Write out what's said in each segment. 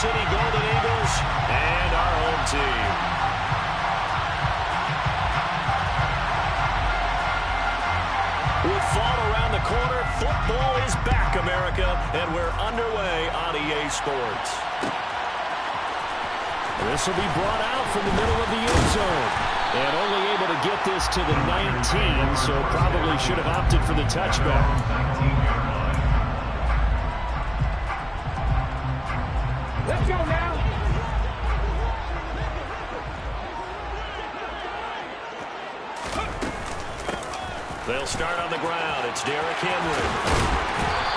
City Golden Eagles and our home team. With fall around the corner, football is back, America, and we're underway on EA Sports. This will be brought out from the middle of the end zone. And only able to get this to the 19, so probably should have opted for the touchback. Let's go now. They'll start on the ground. It's Derrick Henry.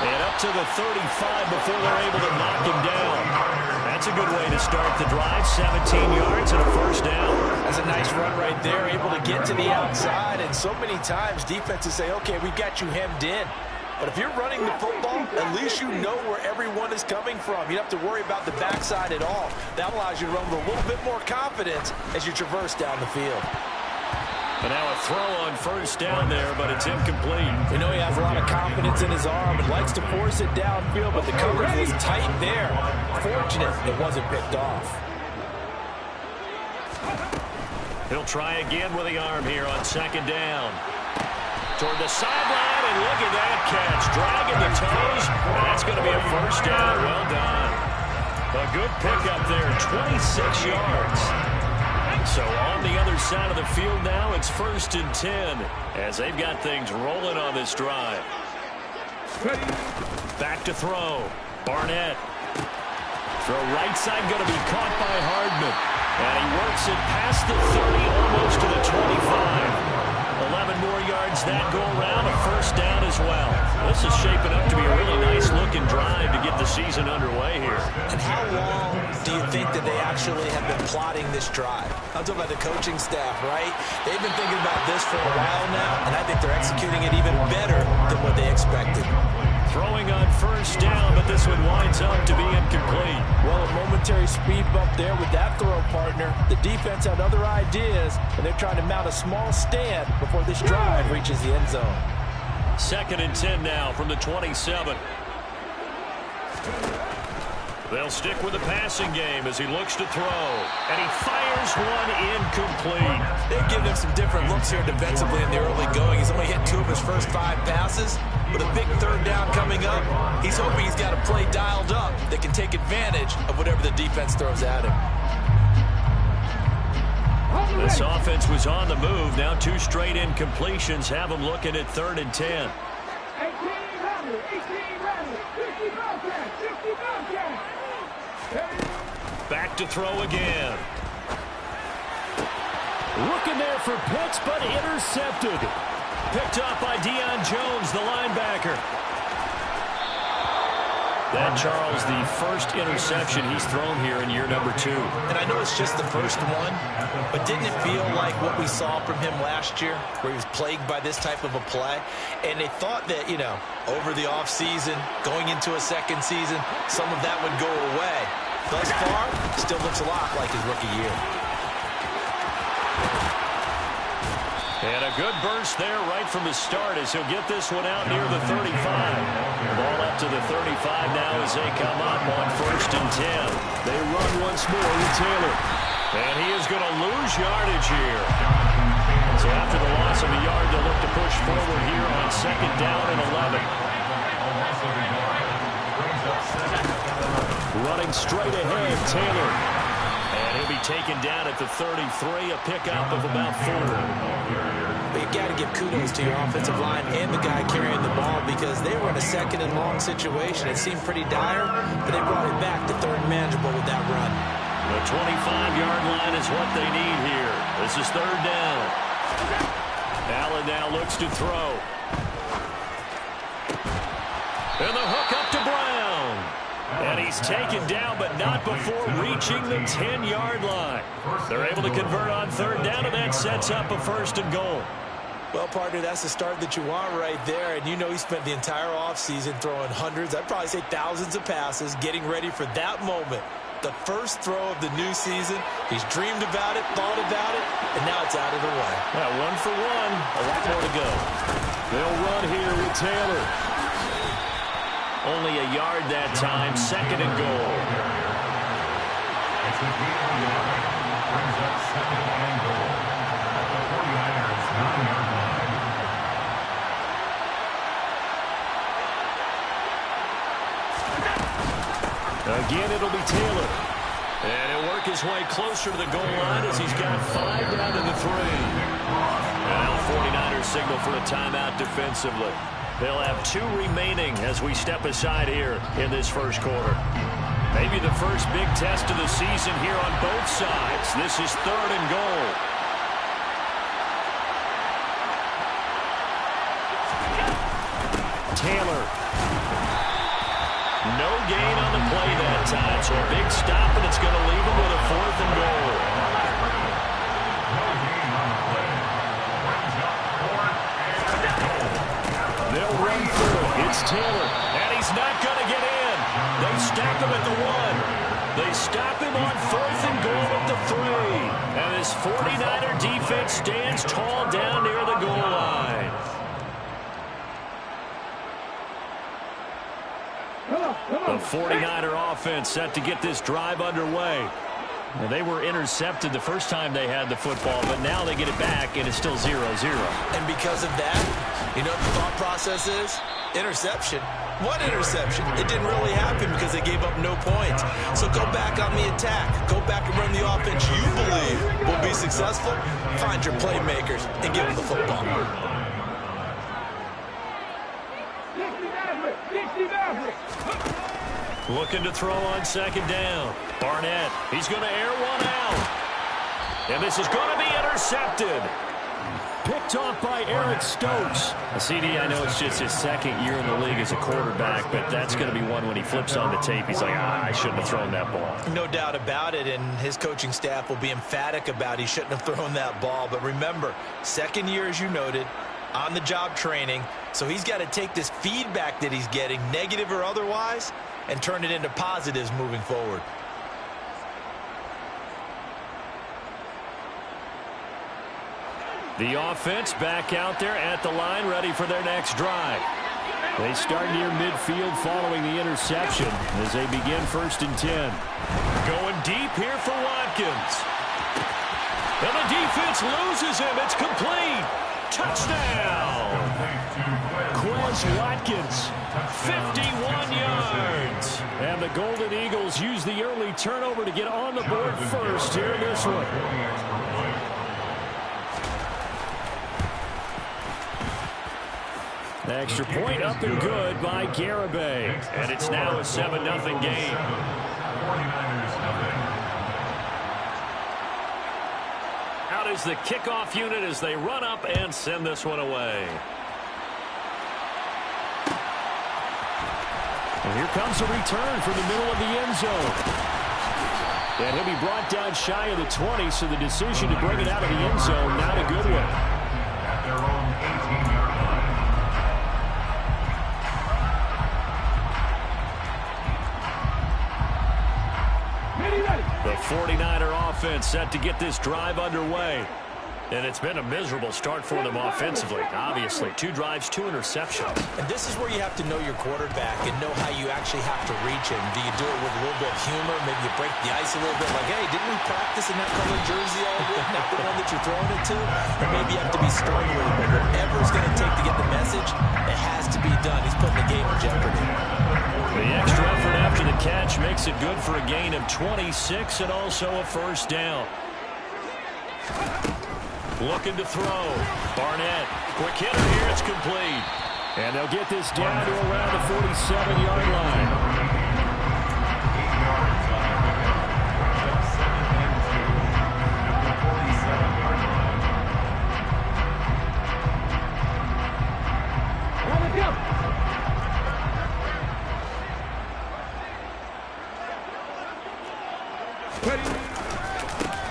And up to the 35 before they're able to knock him down. That's a good way to start the drive. 17 yards and a first down. That's a nice run right there, able to get to the outside. And so many times defenses say, okay, we got you hemmed in. But if you're running the football, at least you know where everyone is coming from. You don't have to worry about the backside at all. That allows you to run with a little bit more confidence as you traverse down the field. And now a throw on first down there, but it's incomplete. We know he has a lot of confidence in his arm and likes to force it downfield, but the coverage was tight there. Fortunate it wasn't picked off. He'll try again with the arm here on second down. Toward the sideline, and look at that catch. Dragging the toes, and that's going to be a first down. Well done. A good pickup there, 26 yards. So on the other side of the field now, it's 1st and 10 as they've got things rolling on this drive. Back to throw. Barnett. Throw right side going to be caught by Hardman. And he works it past the 30, almost to the 25. 11 more yards that go around, a first down as well. This is shaping up to be a really nice-looking drive to get the season underway here. And how long do you think that they actually have been plotting this drive? I'm talking about the coaching staff, right? They've been thinking about this for a while now, and I think they're executing it even better than what they expected. Throwing on first down, but this one winds up to be incomplete. Well, a momentary speed bump there with that throw, partner. The defense had other ideas, and they're trying to mount a small stand before this drive reaches the end zone. 2nd and 10 now from the 27. They'll stick with the passing game as he looks to throw. And he fires one incomplete. They've given him some different looks here defensively in the early going. He's only hit 2 of his first 5 passes. With a big third down coming up, he's hoping he's got a play dialed up that can take advantage of whatever the defense throws at him. This offense was on the move. Now 2 straight incompletions have them looking at 3rd and 10. Back to throw again. Looking there for Pitts, but intercepted. Picked up by Deion Jones, the linebacker. That, Charles, the first interception he's thrown here in year number 2. And I know it's just the first one, but didn't it feel like what we saw from him last year, where he was plagued by this type of a play? And they thought that, you know, over the offseason, going into a second season, some of that would go away. Thus far, still looks a lot like his rookie year. And a good burst there right from the start as he'll get this one out near the 35. Ball up to the 35 now as they come up on 1st and 10. They run once more with Taylor. And he is going to lose yardage here. So after the loss of a yard, they'll look to push forward here on 2nd down and 11. Running straight ahead, Taylor. And he'll be taken down at the 33, a pickup of about 4. But you got to give kudos to your offensive line and the guy carrying the ball because they were in a 2nd and long situation. It seemed pretty dire, but they brought it back to 3rd and manageable with that run. The 25-yard line is what they need here. This is 3rd down. Allen now looks to throw. And the hook up to Brown. And he's taken down, but not before reaching the 10-yard line. They're able to convert on 3rd down, and that sets up a 1st and goal. Well, partner, that's the start that you want right there. And you know he spent the entire offseason throwing hundreds, I'd probably say thousands of passes, getting ready for that moment. The first throw of the new season. He's dreamed about it, thought about it, and now it's out of the way. Now, 1 for 1, a lot more to go. They'll run here with Taylor. Only a yard that time, 2nd and goal. Brings up 2nd and goal at the 49ers 9-yard line. Again, it'll be Taylor. And he'll work his way closer to the goal line as he's got 5 down to the 3. And now 49ers signal for a timeout defensively. They'll have 2 remaining as we step aside here in this first quarter. Maybe the first big test of the season here on both sides. This is 3rd and goal. Taylor. No gain on the play that time, so a big stop, and it's going to leave him with a 4th and goal. They'll run through it. It's Taylor, and he's not going to get in. They stop him at the 1. They stop him on 4th and goal at the 3. And this 49er defense stands tall down near the goal line. The 49er offense set to get this drive underway. Well, they were intercepted the first time they had the football, but now they get it back, and it's still 0-0. And because of that, you know what the thought process is? Interception. What interception? It didn't really happen because they gave up no points. So go back on the attack. Go back and run the offense you believe will be successful. Find your playmakers and give them the football. Looking to throw on 2nd down. Barnett, he's going to air one out. And this is going to be intercepted. Picked off by Eric Stokes. A CD, I know it's just his 2nd year in the league as a quarterback, but that's going to be one when he flips on the tape. He's like, I shouldn't have thrown that ball. No doubt about it, and his coaching staff will be emphatic about he shouldn't have thrown that ball. But remember, 2nd year, as you noted, on-the-job training, so he's got to take this feedback that he's getting, negative or otherwise, and turn it into positives moving forward. The offense back out there at the line, ready for their next drive. They start near midfield following the interception as they begin 1st and 10. Going deep here for Watkins. And the defense loses him. It's complete. Touchdown. Quez Watkins, 51 yards. And the Golden Eagles use the early turnover to get on the board first here in this one. Extra point up and good by Garibay. And it's now a 7-0 game. 49ers nothing. Out is the kickoff unit as they run up and send this one away. And here comes a return from the middle of the end zone. And he'll be brought down shy of the 20, so the decision to bring it out of the end zone, not a good one. At their own 18-yard line. The 49er offense set to get this drive underway. And it's been a miserable start for them offensively. Obviously, 2 drives, 2 interceptions. And this is where you have to know your quarterback and know how you actually have to reach him. Do you do it with a little bit of humor? Maybe you break the ice a little bit like, hey, didn't we practice in that colored jersey all week? Not the one that you're throwing it to? Or maybe you have to be stern with him. But whatever it's going to take to get the message, it has to be done. He's putting the game in jeopardy. The extra effort after the catch makes it good for a gain of 26 and also a 1st down. Looking to throw. Barnett. Quick hitter here. It's complete. And they'll get this down to around the 47-yard line.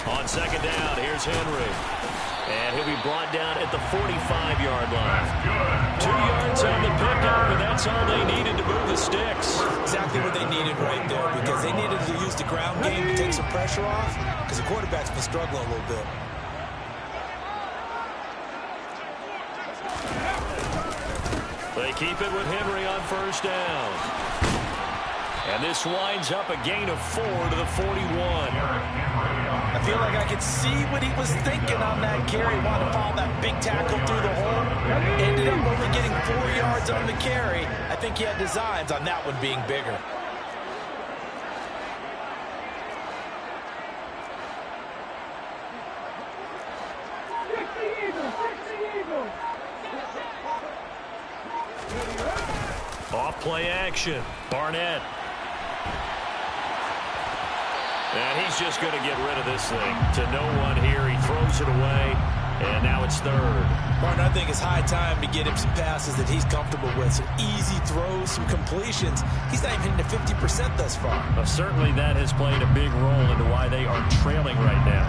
On 2nd down, here's Henry. And he'll be brought down at the 45-yard line. 2 yards on the pickup, and that's all they needed to move the sticks. Exactly what they needed right there, because they needed to use the ground game to take some pressure off, because the quarterback's been struggling a little bit. They keep it with Henry on 1st down. And this winds up a gain of 4 to the 41. I feel like I could see what he was thinking on that carry. Wanted to follow that big tackle through the hole. Ended up only getting 4 yards on the carry. I think he had designs on that one being bigger. Off play action. Barnett. And he's just going to get rid of this thing to no one here. He throws it away, and now it's third. Martin, I think it's high time to get him some passes that he's comfortable with. Some easy throws, some completions. He's not even hitting to 50% thus far. Well, certainly that has played a big role into why they are trailing right now.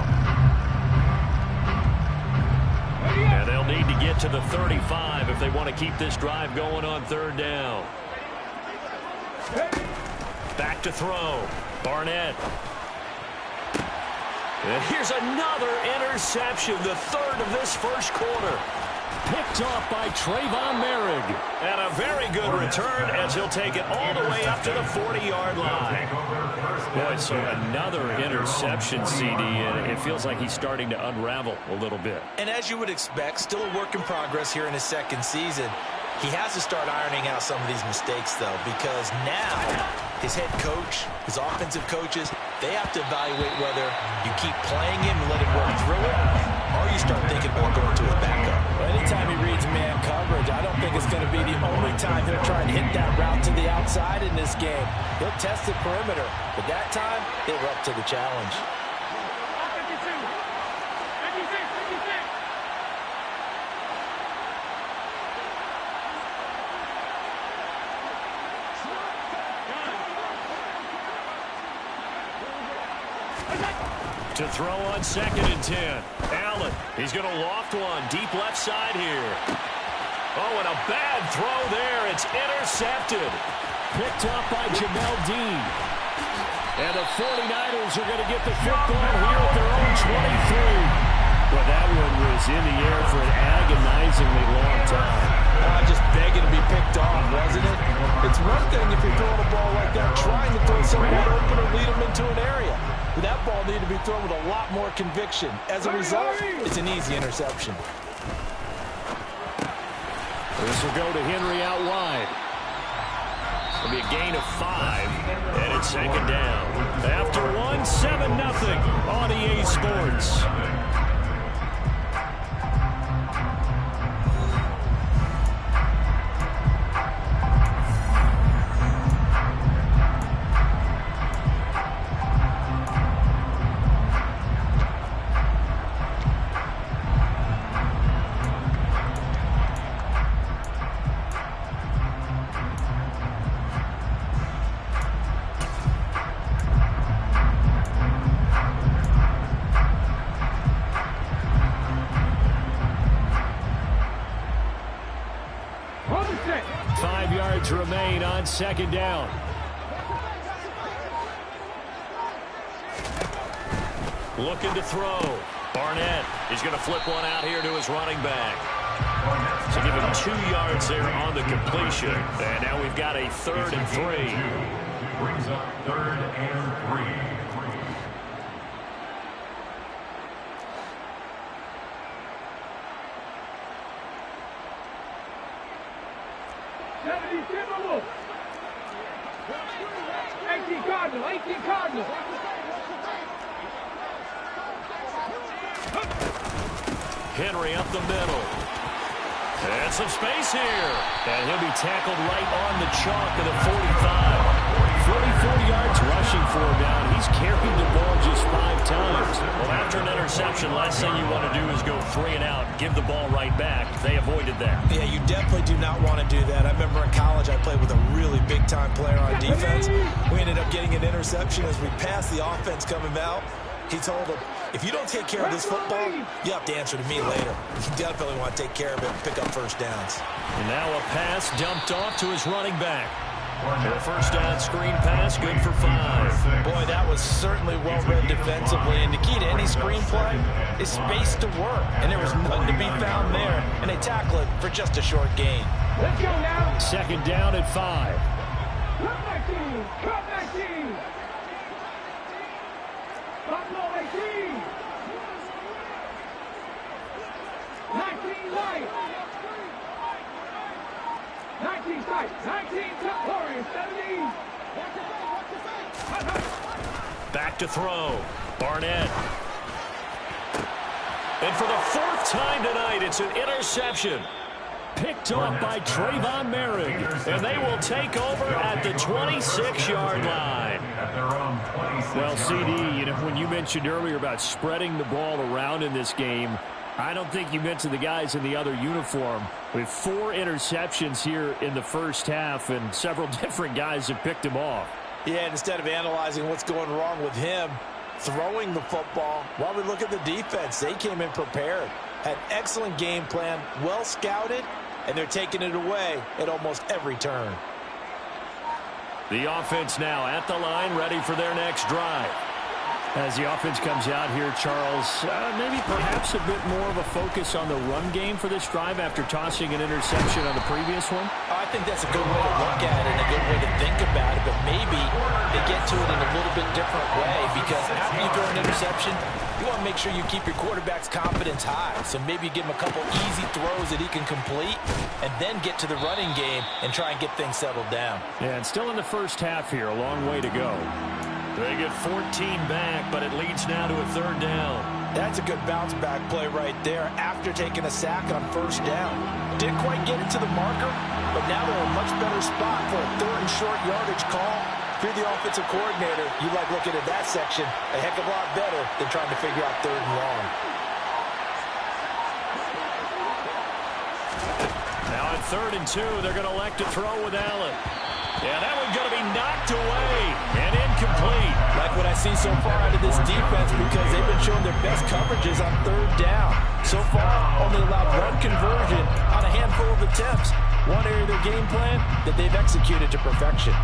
And they'll need to get to the 35 if they want to keep this drive going on third down. Back to throw. Barnett. And here's another interception, the third of this first quarter. Picked off by Trayvon Merrick. And a very good return as he'll take it all the way up to the 40-yard line. Boy, so another interception, CD, and it feels like he's starting to unravel a little bit. And as you would expect, still a work in progress here in his second season. He has to start ironing out some of these mistakes, though, because now his head coach, his offensive coaches, they have to evaluate whether you keep playing him and let him work through it, or you start thinking about going to his backup. Anytime he reads man coverage, I don't think it's going to be the only time he'll try and hit that route to the outside in this game. He'll test the perimeter, but that time, they were up to the challenge. To throw on 2nd and 10. Allen, he's going to loft one deep left side here. Oh, and a bad throw there. It's intercepted. Picked up by Jamel Dean. And the 49ers are going to get the football here at their own 23. Well, that one was in the air for an agonizingly long time. Just begging to be picked off, wasn't it? It's one thing if you're throwing a ball like that, trying to throw someone open or lead them into an area. But that ball needed to be thrown with a lot more conviction. As a result, it's an easy interception. This will go to Henry out wide. It'll be a gain of 5, and it's 2nd down. After 1, 7-0 on EA Sports. Remain on 2nd down. Looking to throw. Barnett. He's going to flip one out here to his running back. So give him 2 yards there on the completion. And now we've got a 3rd and 3. Brings up 3rd and 3. Henry up the middle. And some space here. And he'll be tackled right on the chalk of the 45. 44 yards rushing for him down. He's carried the ball just 5 times. Well, after an interception, last thing you want to do is go 3 and out, give the ball right back. They avoided that. Yeah, you definitely do not want to do that. I remember in college I played with a really big-time player on defense. We ended up getting an interception as we passed the offense coming out. He told him, if you don't take care of this football, you have to answer to me later. You definitely want to take care of it and pick up first downs. And now a pass dumped off to his running back. And a first down screen pass, good for 5. Boy, that was certainly well-read defensively. And the key to any screen play is space to work. And there was nothing to be found there. And they tackle it for just a short gain. Let's go now. 2nd down at 5. Come back, team. Come back. Buffalo 18. 19 light. 19 strike. 19 top Warriors 17. Back to throw. Barnett. And for the fourth time tonight, it's an interception. Picked off by Trayvon Merrick. And they will take over at the 26-yard line. Well, CD, you know, when you mentioned earlier about spreading the ball around in this game, I don't think you mentioned the guys in the other uniform. With 4 interceptions here in the first half, and several different guys have picked him off. Yeah, and instead of analyzing what's going wrong with him, throwing the football, while we look at the defense, they came in prepared. Had excellent game plan, well scouted, and they're taking it away at almost every turn. The offense now at the line, ready for their next drive. As the offense comes out here, Charles, maybe perhaps a bit more of a focus on the run game for this drive after tossing an interception on the previous one? I think that's a good way to look at it and a good way to think about it, but maybe they get to it in a little bit different way, because after you throw an interception, you want to make sure you keep your quarterback's confidence high. So maybe you give him a couple easy throws that he can complete and then get to the running game and try and get things settled down. Yeah, and still in the first half here, a long way to go. They get 14 back, but it leads now to a third down. That's a good bounce back play right there after taking a sack on first down. Didn't quite get it to the marker, but now they're in a much better spot for a third and short yardage call. If you're the offensive coordinator, you like looking at that section a heck of a lot better than trying to figure out third and long. Now on 3rd and 2, they're going to elect to throw with Allen. Yeah, that one's going to be knocked away and incomplete. Like what I see so far out of this defense, because they've been showing their best coverages on third down. So far, only allowed 1 conversion on a handful of attempts. One area of their game plan that they've executed to perfection.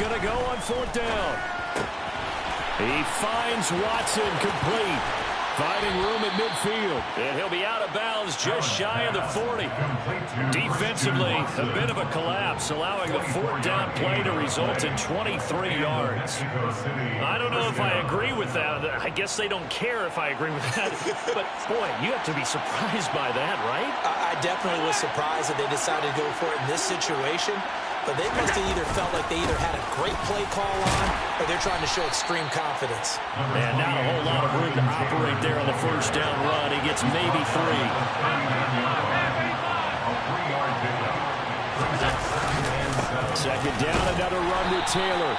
Going to go on 4th down. He finds Watson complete. Finding room at midfield. And he'll be out of bounds just shy of the 40. Defensively, a bit of a collapse, allowing the 4th down play to result in 23 yards. I don't know if I agree with that. I guess they don't care if I agree with that. But, boy, you have to be surprised by that, right? I definitely was surprised that they decided to go for it in this situation. But they must have either felt like they either had a great play call on or they're trying to show extreme confidence. And not a whole lot of room to operate there on the first down run. He gets maybe 3. Second down, another run with Taylor.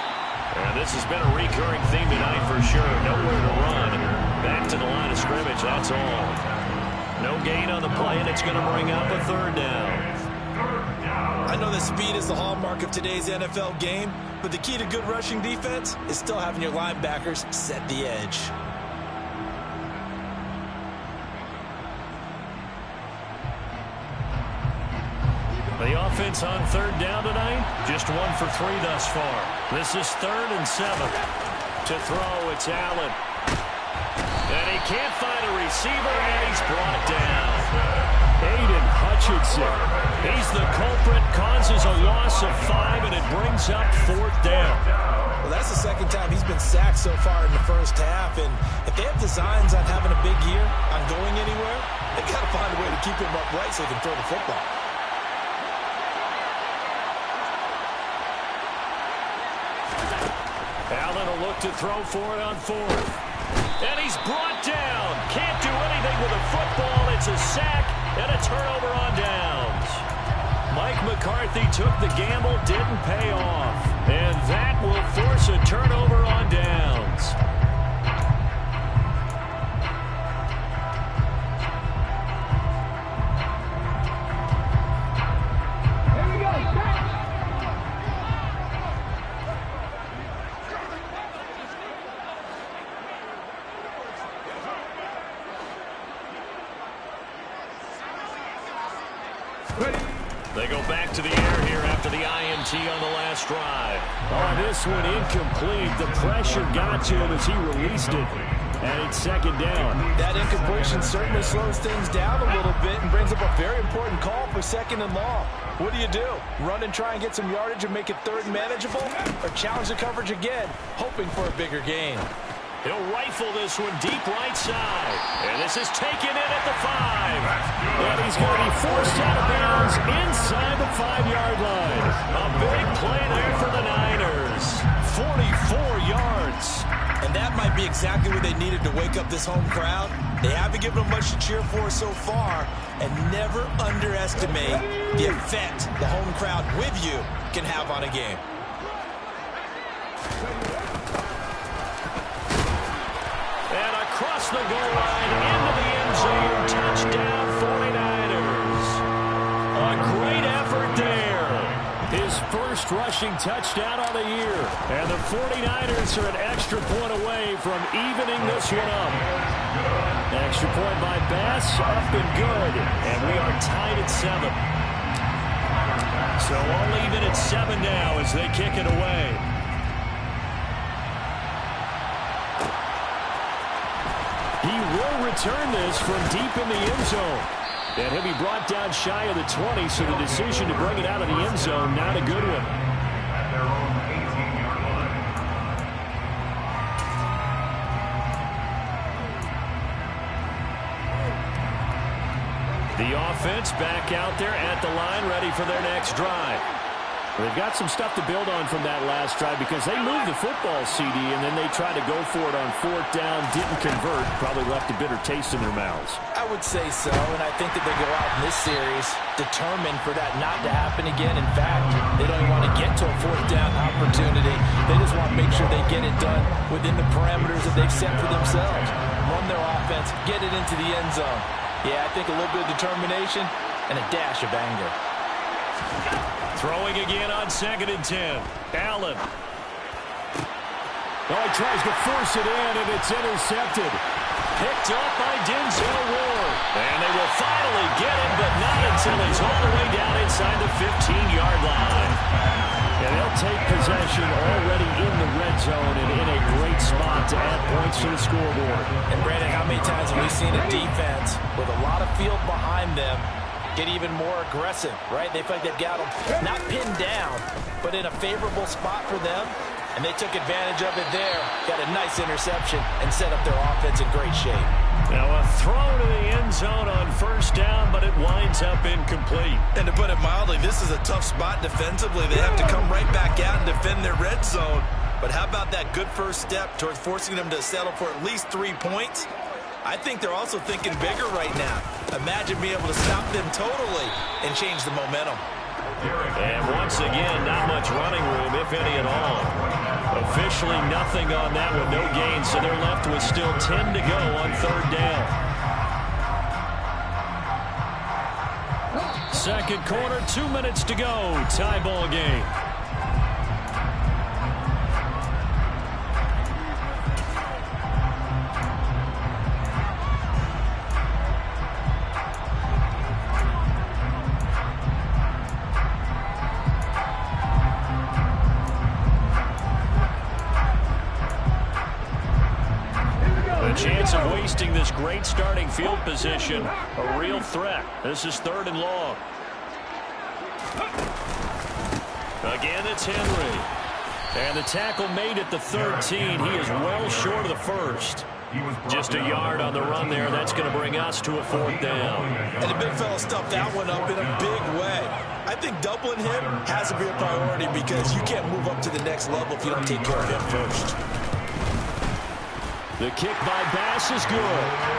And this has been a recurring theme tonight for sure. Nowhere to run. Back to the line of scrimmage, that's all. No gain on the play, and it's going to bring up a 3rd down. I know that speed is the hallmark of today's NFL game, but the key to good rushing defense is still having your linebackers set the edge. The offense on 3rd down tonight, just 1 for 3 thus far. This is 3rd and 7. To throw, it's Allen. And he can't find a receiver, and he's brought down. Aiden Hutchinson. He's the culprit, causes a loss of 5, and it brings up 4th down. Well, that's the second time he's been sacked so far in the first half, and if they have designs on having a big year, on going anywhere, they've got to find a way to keep him upright so they can throw the football. Allen will look to throw for it on 4th. And he's brought down. Can't do anything with a football. It's a sack and a turnover on downs. Mike McCarthy took the gamble, didn't pay off. And that will force a turnover on downs. Here we go. Back. Ready. They go back to the air here after the INT on the last drive. Oh, this one incomplete. The pressure got to him as he released it. And it's second down. That incompletion certainly slows things down a little bit and brings up a very important call for second and long. What do? Run and try and get some yardage and make it third and manageable? Or challenge the coverage again, hoping for a bigger gain? He'll rifle this one deep right side. And this is taken in at the 5. And he's going to be forced out of bounds inside the 5-yard line. A big play there for the Niners. 44 yards. And that might be exactly what they needed to wake up this home crowd. They haven't given them much to cheer for so far. And never underestimate the effect the home crowd with you can have on a game. And across the goal line into the end zone. Touchdown 49ers. A great effort there. His first rushing touchdown on the year. And the 49ers are an extra point away from evening this one up. Extra point by Bass, up and good. And we are tied at 7. So all even at 7 now as they kick it away. He will return this from deep in the end zone. And he'll be brought down shy of the 20, so the decision to bring it out of the end zone, not a good one. At their own 18-yard line. The offense back out there at the line, ready for their next drive. They've got some stuff to build on from that last drive because they moved the football, CD, and then they tried to go for it on 4th down, didn't convert, probably left a bitter taste in their mouths. I would say so, and I think that they go out in this series determined for that not to happen again. In fact, they don't even want to get to a 4th down opportunity. They just want to make sure they get it done within the parameters that they've set for themselves. Run their offense, get it into the end zone. Yeah, I think a little bit of determination and a dash of anger. Throwing again on 2nd and 10. Allen. Oh, he tries to force it in, and it's intercepted. Picked up by Denzel Ward. And they will finally get him, but not until he's all the way down inside the 15-yard line. And they'll take possession already in the red zone and in a great spot to add points to the scoreboard. And, Brandon, how many times have we seen a defense with a lot of field behind them get even more aggressive, right? They feel like they've got them not pinned down, but in a favorable spot for them, and they took advantage of it there, got a nice interception, and set up their offense in great shape. Now a throw to the end zone on 1st down, but it winds up incomplete. And to put it mildly, this is a tough spot defensively. They have to come right back out and defend their red zone. But how about that good first step towards forcing them to settle for at least 3 points? I think they're also thinking bigger right now. Imagine being able to stop them totally and change the momentum. And once again, not much running room, if any at all. Officially nothing on that one, no gain, so they're left with still 10 to go on 3rd down. 2nd quarter, 2 minutes to go, tie ball game. Chance of wasting this great starting field position, a real threat. This is 3rd and long. Again, it's Henry. And the tackle made at the 13. He is well short of the 1st. Just a yard on the run there. That's going to bring us to a 4th down. And the big fella stuffed that one up in a big way. I think doubling him has to be a priority because you can't move up to the next level if you don't take care of him first. The kick by Bass is good.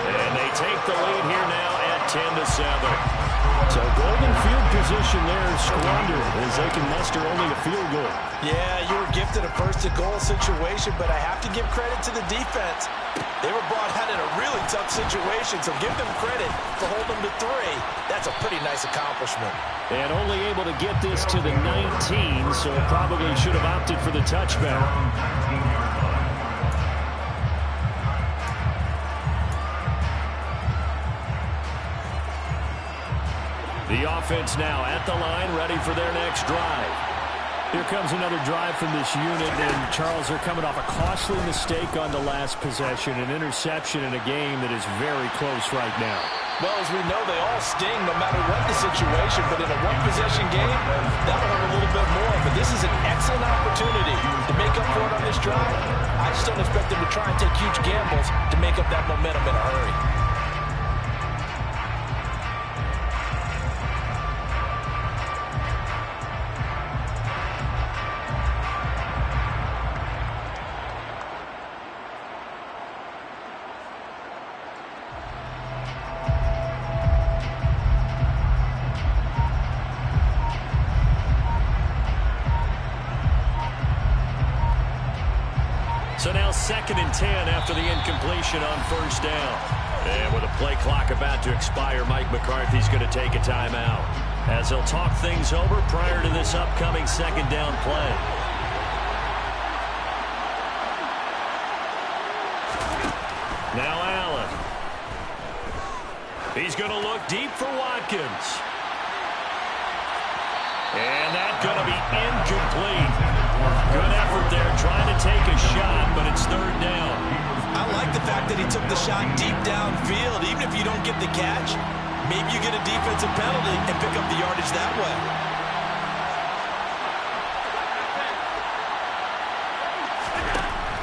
And they take the lead here now at 10-7. So golden field position there squandered as they can muster only a field goal. Yeah, you were gifted a first-to-goal situation, but I have to give credit to the defense. They were brought out in a really tough situation, so give them credit for holding them to 3. That's a pretty nice accomplishment. And only able to get this to the 19, so probably should have opted for the touchback. The offense now at the line, ready for their next drive. Here comes another drive from this unit, and Charles, they're coming off a costly mistake on the last possession, an interception in a game that is very close right now. Well, as we know, they all sting no matter what the situation, but in a one-possession game, that'll hurt a little bit more. But this is an excellent opportunity to make up for it on this drive. I just don't expect them to try and take huge gambles to make up that momentum in a hurry. So now 2nd and 10 after the incompletion on first down. And with a play clock about to expire, Mike McCarthy's going to take a timeout as he'll talk things over prior to this upcoming 2nd down play. Now Allen. He's going to look deep for Watkins. And that's going to be incomplete. Good effort there, trying to take a shot, but it's 3rd down. I like the fact that he took the shot deep downfield. Even if you don't get the catch, maybe you get a defensive penalty and pick up the yardage that way.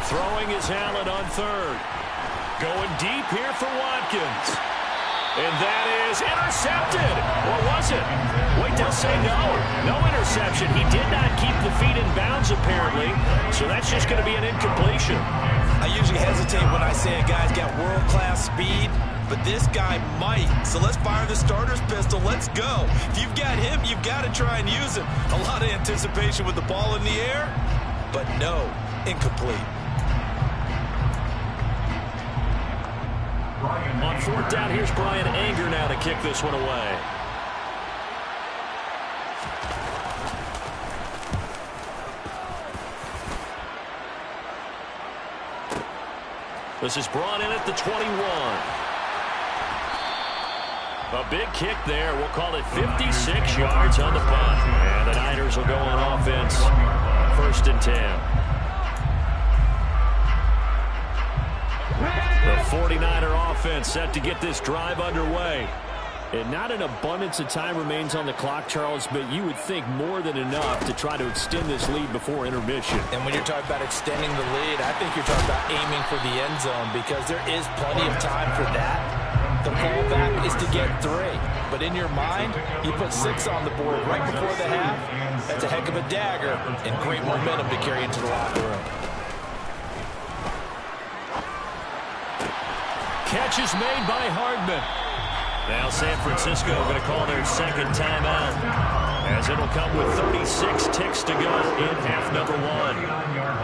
Throwing is Allen on 3rd. Going deep here for Watkins. And that is intercepted. Or was it? Wait, they'll say no. No interception. He did not keep the feet in bounds, apparently. So that's just going to be an incompletion. I usually hesitate when I say a guy's got world-class speed, but this guy might. So let's fire the starter's pistol. Let's go. If you've got him, you've got to try and use him. A lot of anticipation with the ball in the air, but no, incomplete. On 4th down, here's Brian Anger now to kick this one away. This is brought in at the 21. A big kick there. We'll call it 56 yards on the punt. And the Niners will go on offense. 1st and 10. The 49er offense set to get this drive underway. And not an abundance of time remains on the clock, Charles, but you would think more than enough to try to extend this lead before intermission. And when you're talking about extending the lead, I think you're talking about aiming for the end zone because there is plenty of time for that. The fallback is to get 3. But in your mind, you put 6 on the board right before the half. That's a heck of a dagger and great momentum to carry into the locker room. Catch is made by Hardman. Now San Francisco going to call their 2nd timeout as it'll come with 36 ticks to go in half number 1.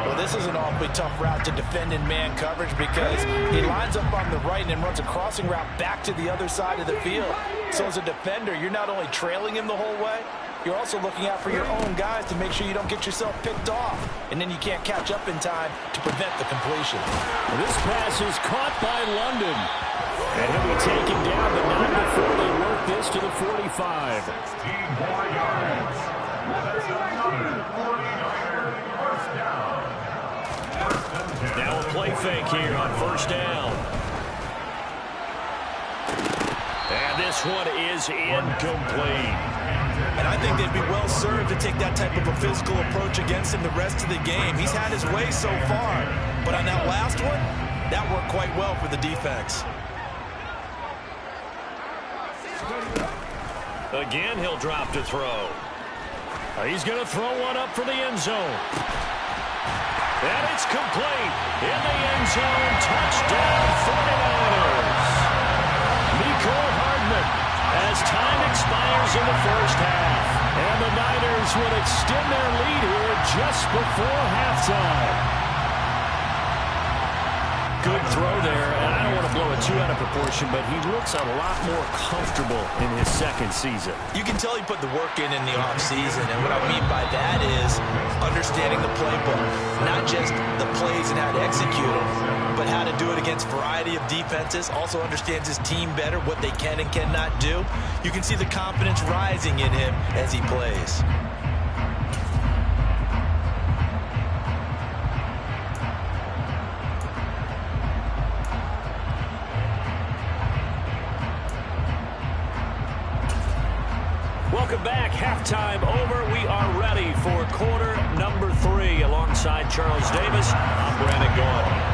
Well, this is an awfully tough route to defend in man coverage because he lines up on the right and then runs a crossing route back to the other side of the field. So as a defender, you're not only trailing him the whole way, you're also looking out for your own guys to make sure you don't get yourself picked off. And then you can't catch up in time to prevent the completion. This pass is caught by London. And he'll be taken down, but not before they work this to the 45. 16 more yards. Now a play fake here on 1st down. And this one is incomplete. And I think they'd be well served to take that type of a physical approach against him the rest of the game. He's had his way so far, but on that last one, that worked quite well for the defense. Again, he'll drop to throw. He's going to throw one up for the end zone. And it's complete. In the end zone, touchdown 49ers. Nicole Hardman as time expires in the 1st half. And the Niners will extend their lead here just before halftime. Good throw there, and I don't want to blow it too out of proportion, but he looks a lot more comfortable in his 2nd season. You can tell he put the work in the offseason, and what I mean by that is understanding the playbook, not just the plays and how to execute them, but but how to do it against a variety of defenses. Also understands his team better, what they can and cannot do. You can see the confidence rising in him as he plays. Welcome back. Halftime over. We are ready for quarter number 3. Alongside Charles Davis, I'm Brandon Gaudin.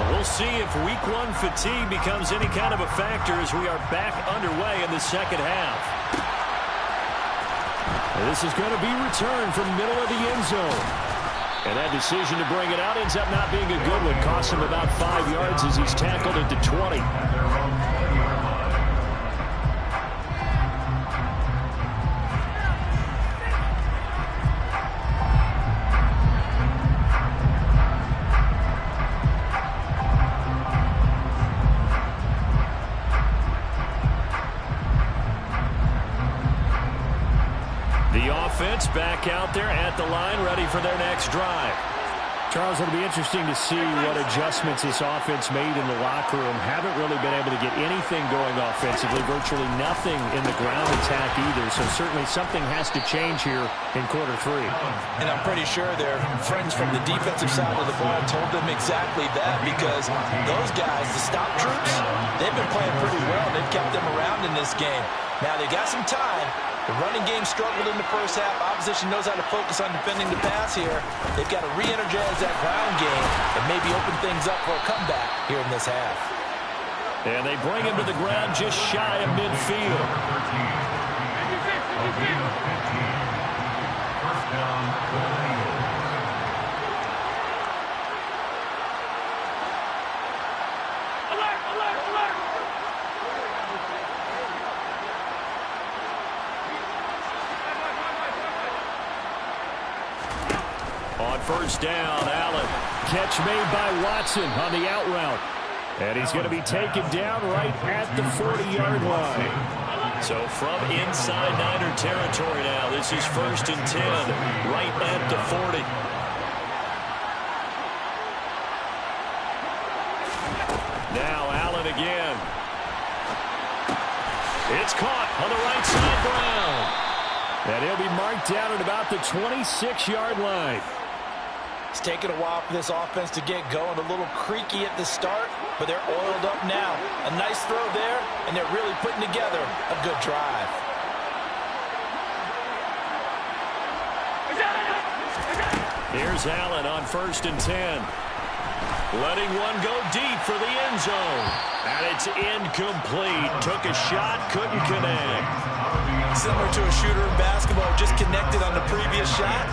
We'll see if week 1 fatigue becomes any kind of a factor as we are back underway in the second half. This is going to be returned from middle of the end zone. And that decision to bring it out ends up not being a good one. Costs him about 5 yards as he's tackled at the 20. Offense back out there at the line, ready for their next drive. Charles, it'll be interesting to see what adjustments this offense made in the locker room. Haven't really been able to get anything going offensively, virtually nothing in the ground attack either. So certainly something has to change here in quarter 3. And I'm pretty sure their friends from the defensive side of the ball told them exactly that, because those guys, the stop troops, they've been playing pretty well. They've kept them around in this game. Now they got some time. The running game struggled in the first half. Opposition knows how to focus on defending the pass here. They've got to re-energize that ground game and maybe open things up for a comeback here in this half. And they bring him to the ground just shy of midfield. First down, On first down, Allen. Catch made by Watson on the out route. And he's going to be taken down right at the 40-yard line. So from inside Niner territory now, this is 1st and 10, right at the 40. Now Allen again. It's caught on the right side, Brown. And he'll be marked down at about the 26-yard line. It's taken a while for this offense to get going. A little creaky at the start, but they're oiled up now. A nice throw there, and they're really putting together a good drive. Here's Allen on 1st and 10. Letting one go deep for the end zone. And it's incomplete. Took a shot, couldn't connect. Similar to a shooter in basketball, just connected on the previous shot.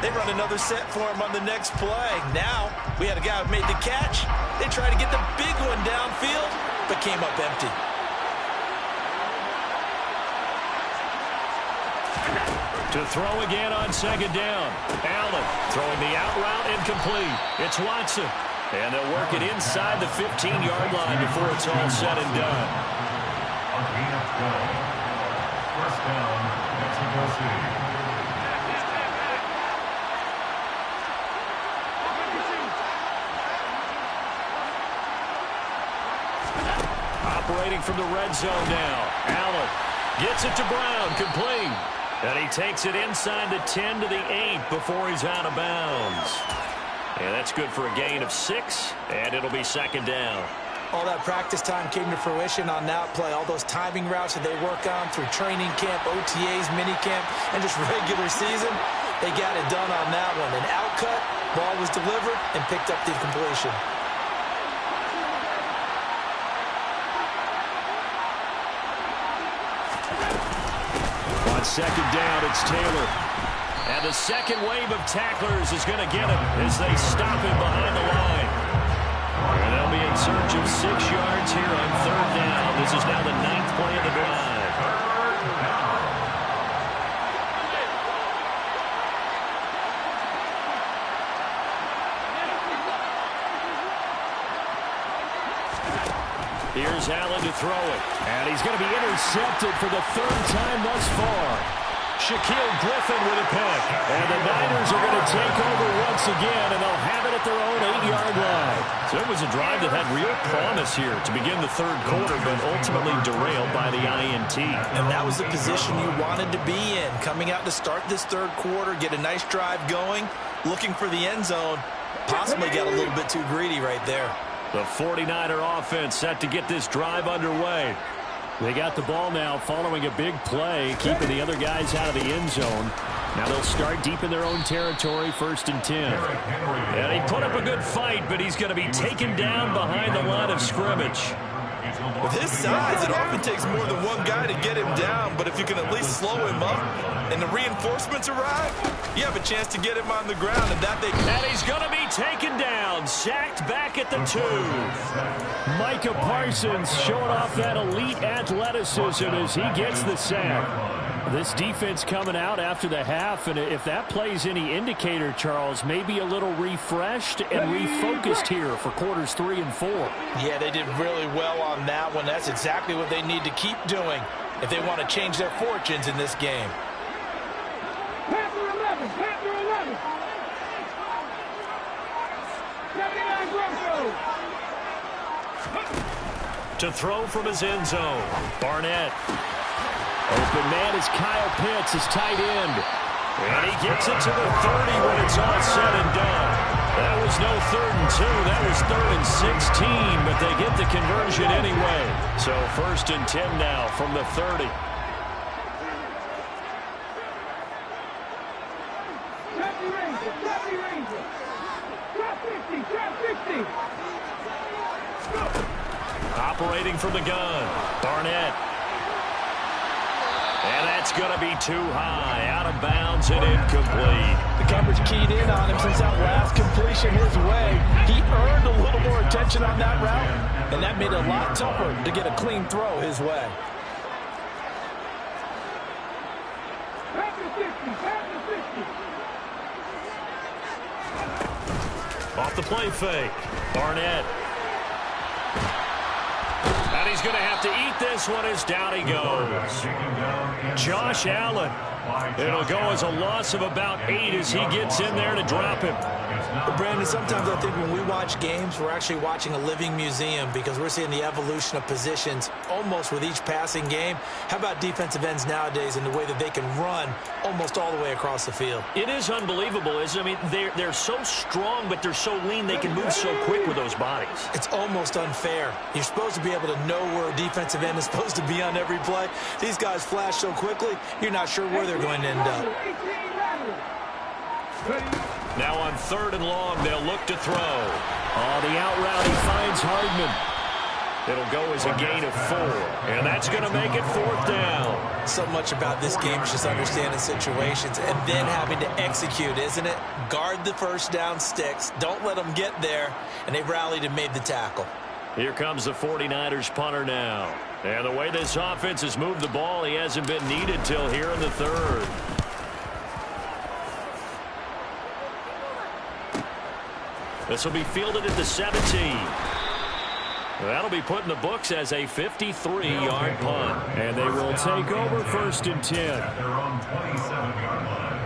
They run another set for him on the next play. Now, we had a guy who made the catch. They tried to get the big one downfield, but came up empty. To throw again on 2nd down. Allen throwing the out route incomplete. It's Watson. And they'll work it inside the 15-yard line before it's all said and done. First down, Mexico City. Operating from the red zone now. Allen gets it to Brown, complete. And he takes it inside the 10 to the 8 before he's out of bounds. And that's good for a gain of 6, and it'll be 2nd down. All that practice time came to fruition on that play. All those timing routes that they work on through training camp, OTAs, mini camp, and just regular season, they got it done on that one. An out cut, ball was delivered, and picked up the completion. On 2nd down, it's Taylor. And the second wave of tacklers is going to get him as they stop him behind the line. And they'll be in search of 6 yards here on 3rd down. This is now the 9th play of the drive. Here's Allen to throw it. And he's going to be intercepted for the 3rd time thus far. Shaquille Griffin with a pick. And the Niners are going to take over once again, and they'll have it at their own 8-yard line. So it was a drive that had real promise here to begin the third quarter, but ultimately derailed by the INT. And that was the position you wanted to be in, coming out to start this third quarter, get a nice drive going, looking for the end zone. Possibly got a little bit too greedy right there. The 49er offense set to get this drive underway. They got the ball now following a big play, keeping the other guys out of the end zone. Now they'll start deep in their own territory, 1st and 10. And he put up a good fight, but he's going to be taken down behind the line of scrimmage. With his size, it often takes more than one guy to get him down, but if you can at least slow him up and the reinforcements arrive, you have a chance to get him on the ground, and he's going to be taken down, sacked back at the 2. Micah Parsons showing off that elite athleticism as he gets the sack. This defense coming out after the half, and if that plays any indicator, Charles, maybe a little refreshed and refocused here for quarters 3 and 4. Yeah, they did really well on that one. That's exactly what they need to keep doing if they want to change their fortunes in this game. Panther 11, Panther 11. 79 Broncos. To throw from his end zone, Barnett. Open man is Kyle Pitts, his tight end. And he gets it to the 30 when it's all said and done. That was no 3rd and 2. That was 3rd and 16, but they get the conversion anyway. So 1st and 10 now from the 30. Operating from the gun, Barnett. And that's going to be too high, out of bounds and incomplete. The coverage keyed in on him since that last completion his way. He earned a little more attention on that route, and that made it a lot tougher to get a clean throw his way. Off the play fake, Barnett. And he's going to have to eat this one as down he goes. Josh Allen. It'll go as a loss of about 8 as he gets in there to drop him. But Brandon, sometimes I think when we watch games, we're actually watching a living museum because we're seeing the evolution of positions almost with each passing game. How about defensive ends nowadays and the way that they can run almost all the way across the field? It is unbelievable, isn't it? I mean, they're so strong, but they're so lean. They can move so quick with those bodies. It's almost unfair. You're supposed to be able to know where a defensive end is supposed to be on every play. These guys flash so quickly, you're not sure where they're going to end up. Now on 3rd and long, they'll look to throw. Oh, the out route, he finds Hardman. It'll go as a gain of 4, and that's going to make it 4th down. So much about this game is just understanding situations and then having to execute, isn't it? Guard the first down sticks. Don't let them get there, and they rallied and made the tackle. Here comes the 49ers punter now. And the way this offense has moved the ball, he hasn't been needed till here in the 3rd. This will be fielded at the 17. That'll be put in the books as a 53-yard punt. And they will take over 1st and 10. Their own 27-yard line.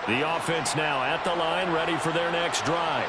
The offense now at the line, ready for their next drive.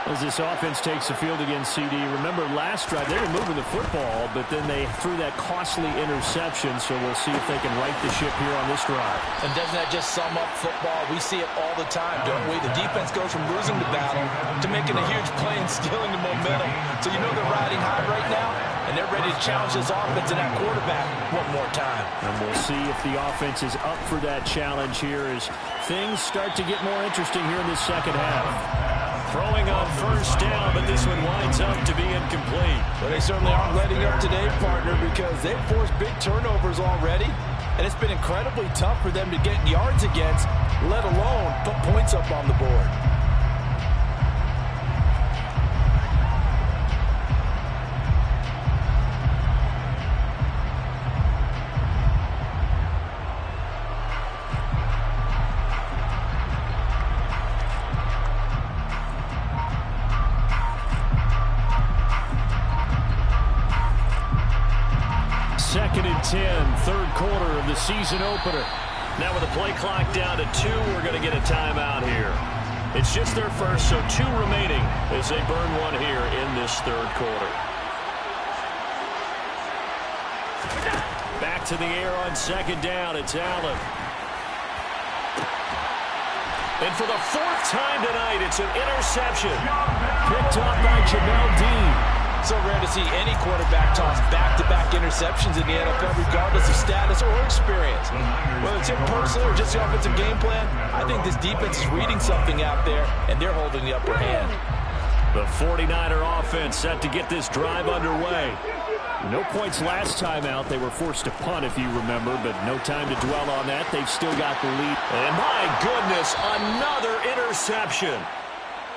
As this offense takes the field against CD, remember last drive they were moving the football, but then they threw that costly interception, so we'll see if they can right the ship here on this drive. And doesn't that just sum up football? We see it all the time, don't we? The defense goes from losing the battle to making a huge play and stealing the momentum. So you know they're riding high right now, and they're ready to challenge this offense and that quarterback one more time. And we'll see if the offense is up for that challenge here as things start to get more interesting here in this second half. Throwing on 1st down, but this one winds up to be incomplete. Well, they certainly aren't letting up today, partner, because they've forced big turnovers already, and it's been incredibly tough for them to get yards against, let alone put points up on the board. 10, third quarter of the season opener. Now with the play clock down to 2, we're going to get a timeout here. It's just their first, so 2 remaining as they burn one here in this third quarter. Back to the air on second down. It's Allen. And for the 4th time tonight, it's an interception. Picked up by Jamel Dean. So rare to see any quarterback toss back-to-back interceptions in the NFL, regardless of status or experience. Whether it's him personally or just the offensive game plan, I think this defense is reading something out there, and they're holding the upper hand. The 49er offense set to get this drive underway. No points last time out. They were forced to punt, if you remember, but no time to dwell on that. They've still got the lead. And my goodness, another interception.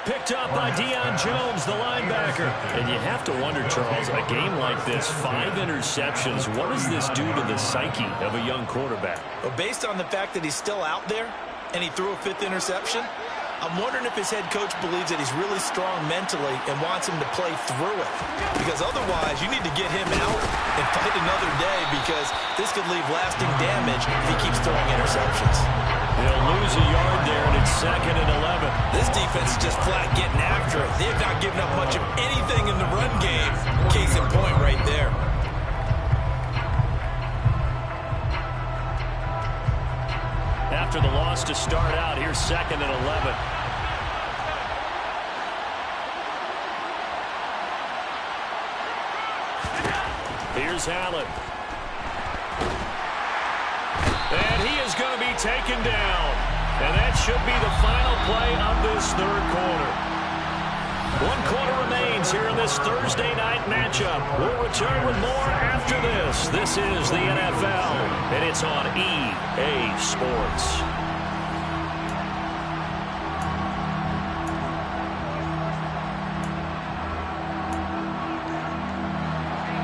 Picked up by Deion Jones, the linebacker. And you have to wonder, Charles, a game like this, 5 interceptions, what does this do to the psyche of a young quarterback? Well, based on the fact that he's still out there and he threw a 5th interception, I'm wondering if his head coach believes that he's really strong mentally and wants him to play through it. Because otherwise, you need to get him out and fight another day, because this could leave lasting damage if he keeps throwing interceptions. They'll lose a yard there, and it's 2nd and 11. This defense is just flat getting after it. They've not given up much of anything in the run game. Case in point right there. After the loss to start out, here's 2nd and 11. Here's Allen. And he is going to be taken down. And that should be the final play of this third quarter. 1 quarter remains here in this Thursday night matchup. We'll return with more after this. This is the NFL, and it's on EA Sports.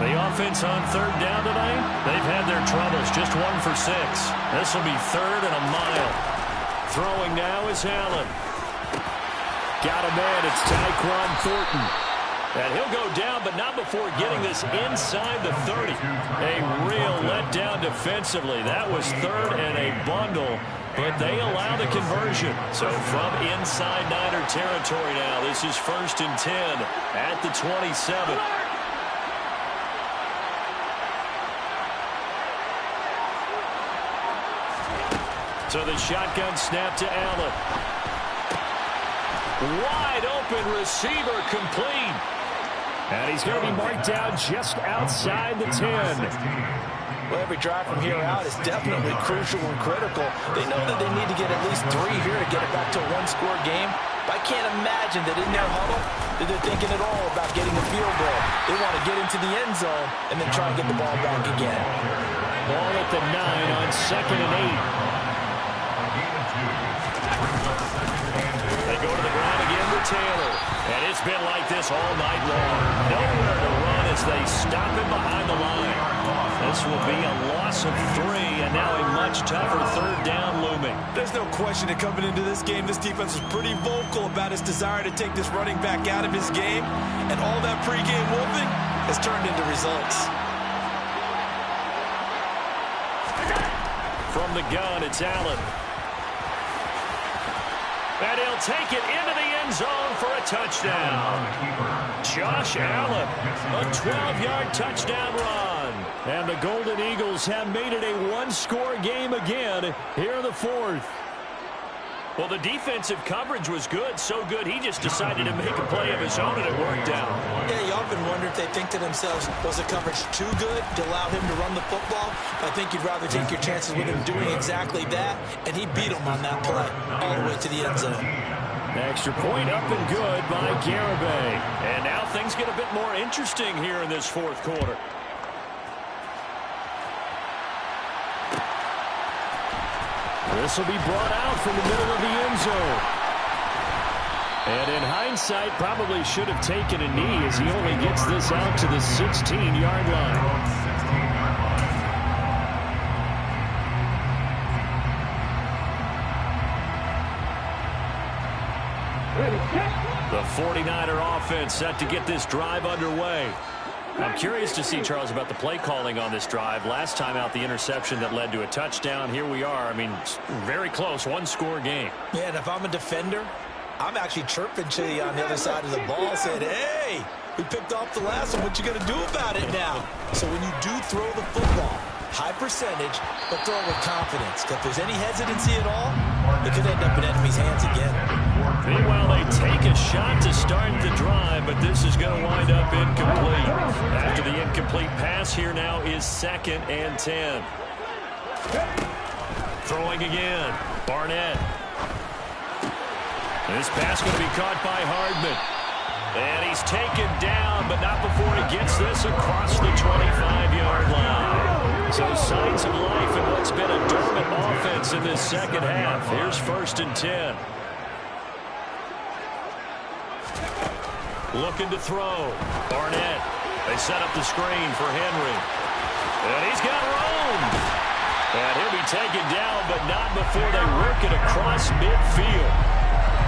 The offense on 3rd down tonight, they've had their troubles. Just 1 for 6. This will be 3rd and a mile. Throwing now is Allen. Got a man. It's Tyquan Thornton. And he'll go down, but not before getting this inside the 30. A real letdown defensively. That was 3rd and a bundle, but they allow the conversion. So from inside Niner territory now, this is 1st and 10 at the 27. So the shotgun snap to Allen. Wide open receiver, complete. And he's going to be marked down just outside the 10. Well, every drive from here out is definitely crucial and critical. They know that they need to get at least 3 here to get it back to a 1-score game. But I can't imagine that in their huddle that they're thinking at all about getting a field goal. They want to get into the end zone and then try and get the ball back again. Ball at the 9 on 2nd and 8. They go to the ground again with Taylor. And it's been like this all night long. Nowhere to run as they stop him behind the line. This will be a loss of 3, and now a much tougher 3rd down looming. There's no question that coming into this game, this defense was pretty vocal about its desire to take this running back out of his game. And all that pregame whooping has turned into results. From the gun, it's Allen. And he'll take it into the end zone for a touchdown. Josh Allen, a 12-yard touchdown run. And the Golden Eagles have made it a 1-score game again here in the 4th. Well, the defensive coverage was good, so good he just decided to make a play of his own, and it worked out. Yeah, you often wonder if they think to themselves, was the coverage too good to allow him to run the football? I think you'd rather take your chances with him doing exactly that, and he beat him on that play all the way to the end zone. Extra point up and good by Garibay. And now things get a bit more interesting here in this 4th quarter. This will be brought out from the middle of the end zone. And in hindsight, probably should have taken a knee as he only gets this out to the 16-yard line. The 49er offense set to get this drive underway. I'm curious to see, Charles, about the play calling on this drive. Last time out, the interception that led to a touchdown. Here we are. I mean, very close, one-score game. Yeah, and if I'm a defender, I'm actually chirping to you on the other side of the ball, saying, hey, we picked off the last one. What you going to do about it now? So when you do throw the football, high percentage, but throw it with confidence. If there's any hesitancy at all, it could end up in enemy's hands again. Meanwhile, they take a shot to start the drive, but this is going to wind up incomplete. After the incomplete pass, here now is 2nd and 10. Throwing again, Barnett. This pass going to be caught by Hardman. And he's taken down, but not before he gets this across the 25-yard line. So signs of life in what's been a dormant offense in this second half. Here's 1st and 10. Looking to throw. Barnett. They set up the screen for Henry. And he's got room. And he'll be taken down, but not before they work it across midfield.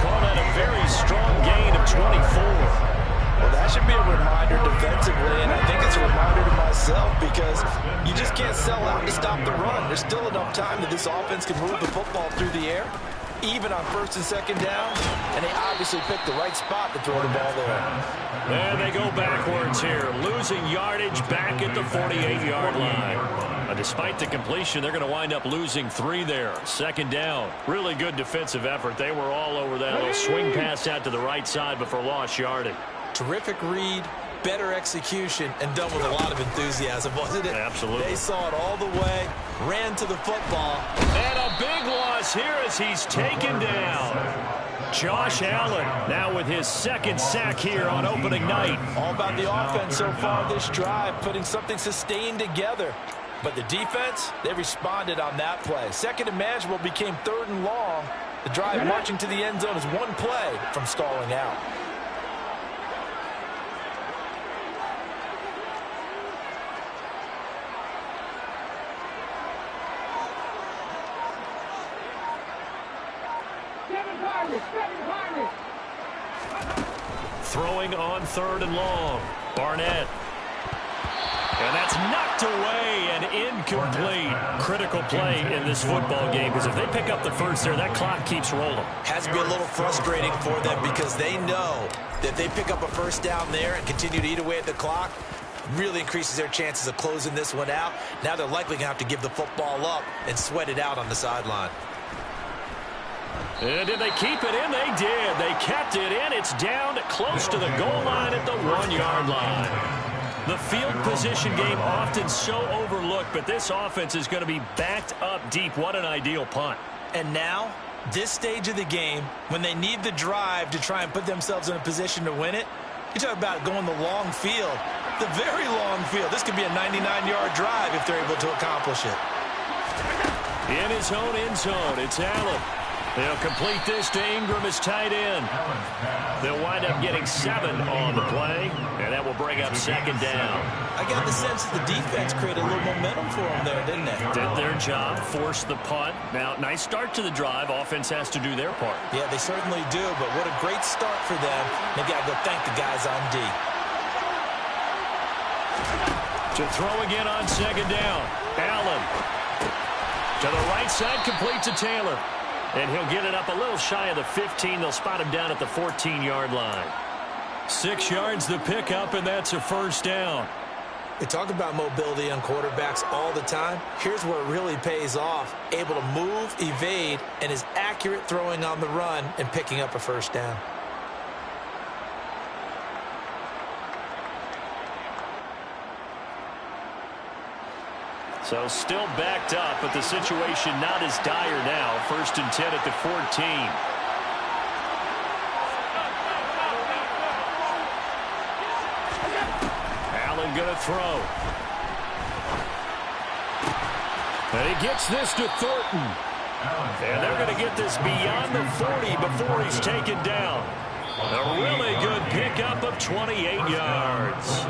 Call that a very strong gain of 24. Well, that should be a reminder defensively, and I think it's a reminder to myself because you just can't sell out to stop the run. There's still enough time that this offense can move the football through the air, even on 1st and 2nd down, and they obviously picked the right spot to throw the ball there. And they go backwards here, losing yardage back at the 48-yard line. Despite the completion, they're going to wind up losing 3 there. 2nd down. Really good defensive effort. They were all over that little swing pass out to the right side before lost yardage. Terrific read, better execution, and done with a lot of enthusiasm, wasn't it? Absolutely. They saw it all the way, ran to the football. And a big loss here as he's taken down. Josh Allen now with his 2nd sack here on opening night. All about the offense so far this drive, putting something sustained together. But the defense, they responded on that play. 2nd and manageable became 3rd and long. The drive marching to the end zone is one play from stalling out. Throwing on 3rd and long. Barnett. And that's knocked away and incomplete. Critical play in this football game because if they pick up the first there, that clock keeps rolling. Has to be a little frustrating for them because they know that they pick up a 1st down there and continue to eat away at the clock, really increases their chances of closing this one out. Now they're likely going to have to give the football up and sweat it out on the sideline. And did they keep it in? They did. They kept it in. It's down close to the goal line at the 1-yard line. The field position game often so overlooked, but this offense is going to be backed up deep. What an ideal punt. And now, this stage of the game, when they need the drive to try and put themselves in a position to win it, you talk about going the long field, the very long field. This could be a 99-yard drive if they're able to accomplish it. In his own end zone, it's Allen. They'll complete this to Ingram as tight end. They'll wind up getting 7 on the play, and that will bring up 2nd down. I got the sense that the defense created a little momentum for them there, didn't they? Did their job, forced the punt. Now, nice start to the drive. Offense has to do their part. Yeah, they certainly do, but what a great start for them. They got to go thank the guys on D. To throw again on 2nd down. Allen. To the right side, complete to Taylor. And he'll get it up a little shy of the 15. They'll spot him down at the 14-yard line. 6 yards the pickup, and that's a 1st down. We talk about mobility on quarterbacks all the time. Here's where it really pays off. Able to move, evade, and is accurate throwing on the run and picking up a 1st down. So still backed up, but the situation not as dire now. 1st and 10 at the 14. Allen going to throw. And he gets this to Thornton. And they're going to get this beyond the 40 before he's taken down. A really good pickup of 28 yards.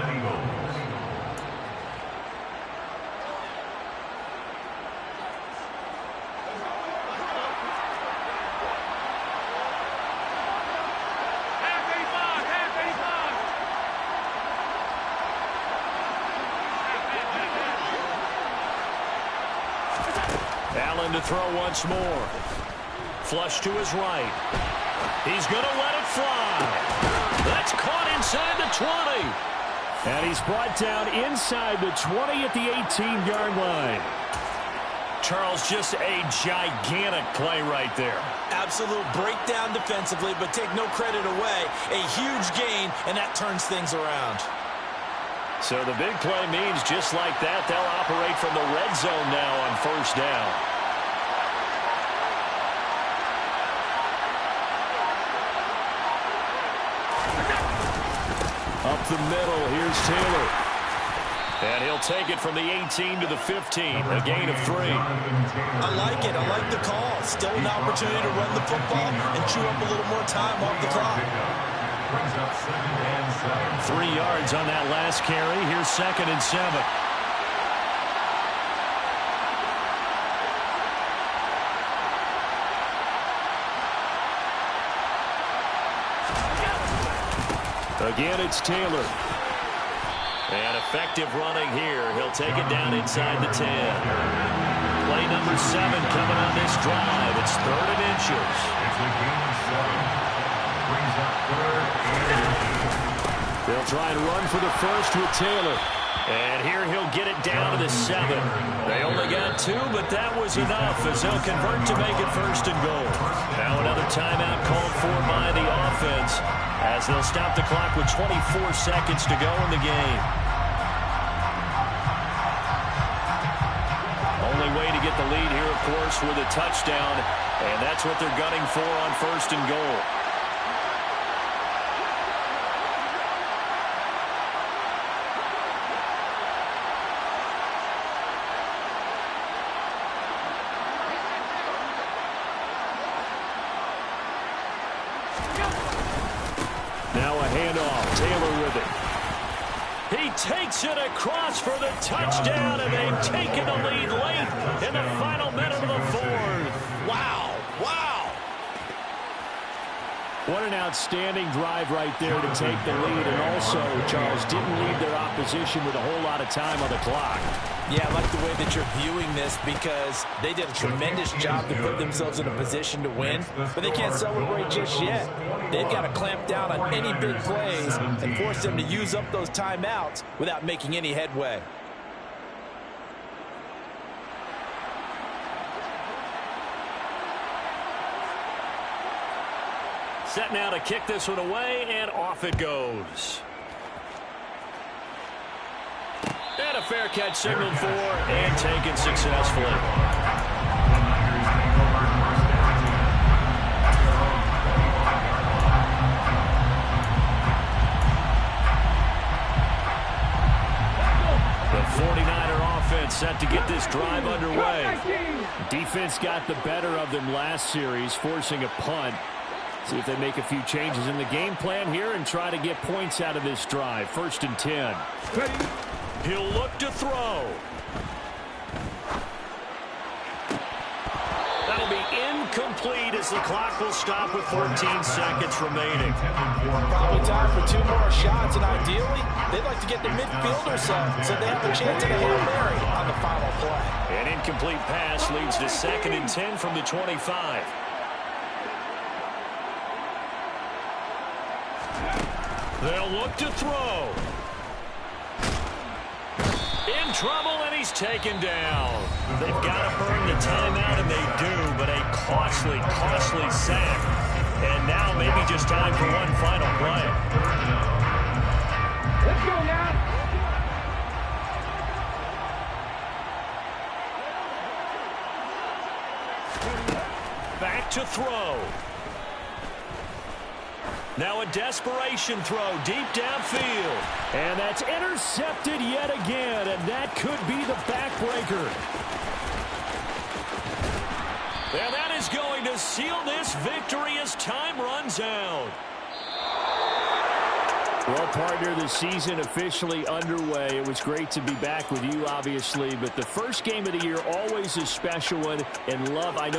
Allen to throw once more. Flush to his right. He's going to let it fly. That's caught inside the 20. And he's brought down inside the 20 at the 18-yard line. Charles, just a gigantic play right there. Absolute breakdown defensively, but take no credit away. A huge gain, and that turns things around. So the big play means just like that, they'll operate from the red zone now on first down. Up the middle, here's Taylor. And he'll take it from the 18 to the 15, a gain of 3. I like it. I like the call. Still an opportunity to run the football and chew up a little more time off the clock. 3 yards on that last carry. Here's 2nd and 7. Again, it's Taylor. And effective running here. He'll take it down inside the 10. Play number 7 coming on this drive. It's 3rd and inches. It's a gain of 7. Brings up 3rd and inches. They'll try and run for the first with Taylor. And here he'll get it down to the 7. They only got 2, but that was enough as they'll convert to make it 1st and goal. Now another timeout called for by the offense as they'll stop the clock with 24 seconds to go in the game. Only way to get the lead here, of course, with a touchdown, and that's what they're gunning for on 1st and goal. Now a handoff. Taylor with it. He takes it across for the touchdown, and they've taken the lead late in the final minute of the 4th. Wow. Wow. What an outstanding drive right there to take the lead. And also, Charles, didn't leave their opposition with a whole lot of time on the clock. Yeah, I like the way that you're viewing this because they did a tremendous job to put themselves in a position to win, but they can't celebrate just yet. They've got to clamp down on any big plays and force them to use up those timeouts without making any headway. Set now to kick this one away, and off it goes. And a fair catch signaled for and taken successfully. The 49er offense set to get this drive underway. Defense got the better of them last series, forcing a punt. See if they make a few changes in the game plan here and try to get points out of this drive. 1st and 10. He'll look to throw. That'll be incomplete as the clock will stop with 14 seconds remaining. Probably time for 2 more shots, and ideally, they'd like to get the midfielder set so they have a chance at a Hail Mary on the final play. An incomplete pass leads to 2nd and 10 from the 25. They'll look to throw. In trouble, and he's taken down. They've got to burn the timeout, and they do, but a costly, costly sack. And now maybe just time for one final play. Let's go now. Back to throw. Now a desperation throw deep downfield. And that's intercepted yet again, and that could be the backbreaker. And that is going to seal this victory as time runs out. Well, partner, the season officially underway. It was great to be back with you, obviously, but the first game of the year always a special one. And, Love, I know